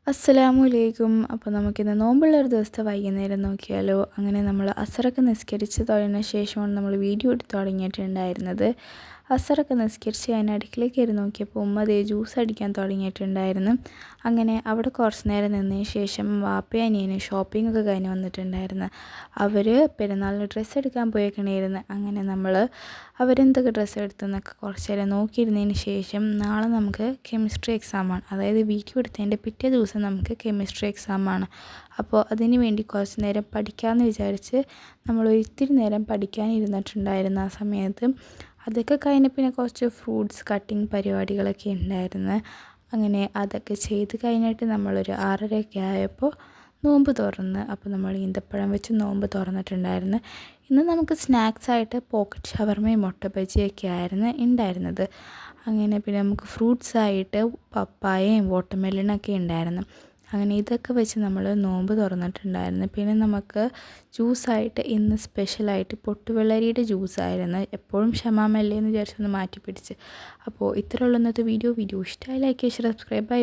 അസ്സലാമു അലൈക്കും. അപ്പോൾ നമുക്കിന്ന് നോമ്പുള്ള ഒരു ദിവസത്തെ വൈകുന്നേരം നോക്കിയാലോ. അങ്ങനെ നമ്മൾ അസറൊക്കെ നിസ്കരിച്ച് തുടങ്ങിയ ശേഷമാണ് നമ്മൾ വീഡിയോ എടുത്ത് തുടങ്ങിയിട്ടുണ്ടായിരുന്നത്. അസറൊക്കെ നിസ്കരിച്ച് ഞാൻ അടുക്കളയിൽ കയറി നോക്കിയപ്പോൾ ഉമ്മ ദേ ജ്യൂസ് അടിക്കാൻ തുടങ്ങിയിട്ടുണ്ടായിരുന്നു. അങ്ങനെ അവിടെ കുറച്ച് നേരം നിന്നതിന് ശേഷം വാപ്പയും അനിയനും ഷോപ്പിംഗ് ഒക്കെ കഴിഞ്ഞ് വന്നിട്ടുണ്ടായിരുന്നു. അവർ പെരുന്നാളിന് ഡ്രസ്സ് എടുക്കാൻ പോയേക്കണായിരുന്നു. അങ്ങനെ നമ്മൾ അവരെന്തൊക്കെ ഡ്രസ്സ് എടുത്തെന്നൊക്കെ കുറച്ച് നേരം നോക്കിയിരുന്നതിന് ശേഷം നാളെ നമുക്ക് കെമിസ്ട്രി എക്സാമാണ്. അതായത് വീഡിയോ എടുത്തതിൻ്റെ പിറ്റേ ദിവസം നമുക്ക് കെമിസ്ട്രി എക്സാമാണ്. അപ്പോൾ അതിന് വേണ്ടി കുറച്ച് നേരം പഠിക്കാമെന്ന് വിചാരിച്ച് നമ്മൾ ഇത്തിരി നേരം പഠിക്കാൻ ഇരുന്നിട്ടുണ്ടായിരുന്നു. ആ സമയത്ത് അതൊക്കെ കഴിഞ്ഞ് പിന്നെ കുറച്ച് ഫ്രൂട്ട്സ് കട്ടിങ് പരിപാടികളൊക്കെ ഉണ്ടായിരുന്നു. അങ്ങനെ അതൊക്കെ ചെയ്ത് കഴിഞ്ഞിട്ട് നമ്മളൊരു 6:30 ആയപ്പോൾ നോമ്പ് തുറന്ന്. അപ്പോൾ നമ്മൾ ഈന്തപ്പഴം വെച്ച് നോമ്പ് തുറന്നിട്ടുണ്ടായിരുന്നു. ഇന്ന് നമുക്ക് സ്നാക്സായിട്ട് പോക്കറ്റ് ഷവർമയും മുട്ട ബജിയൊക്കെ ആയിരുന്നു ഉണ്ടായിരുന്നത്. അങ്ങനെ പിന്നെ നമുക്ക് ഫ്രൂട്ട്സായിട്ട് പപ്പായയും വാട്ടർമെലണൊക്കെ ഉണ്ടായിരുന്നു. അങ്ങനെ ഇതൊക്കെ വെച്ച് നമ്മൾ നോമ്പ് തുറന്നിട്ടുണ്ടായിരുന്നു. പിന്നെ നമുക്ക് ജ്യൂസായിട്ട് ഇന്ന് സ്പെഷ്യലായിട്ട് പൊട്ടുവെള്ളരിയുടെ ജ്യൂസായിരുന്നു. എപ്പോഴും ഷമാമല്ലേ എന്ന് വിചാരിച്ചൊന്ന് മാറ്റി പിടിച്ച്. അപ്പോൾ ഇത്രയുള്ള ഇന്നത്തെ വീഡിയോ ഇഷ്ടമായി ലൈക്ക് സബ്സ്ക്രൈബ് ബൈ.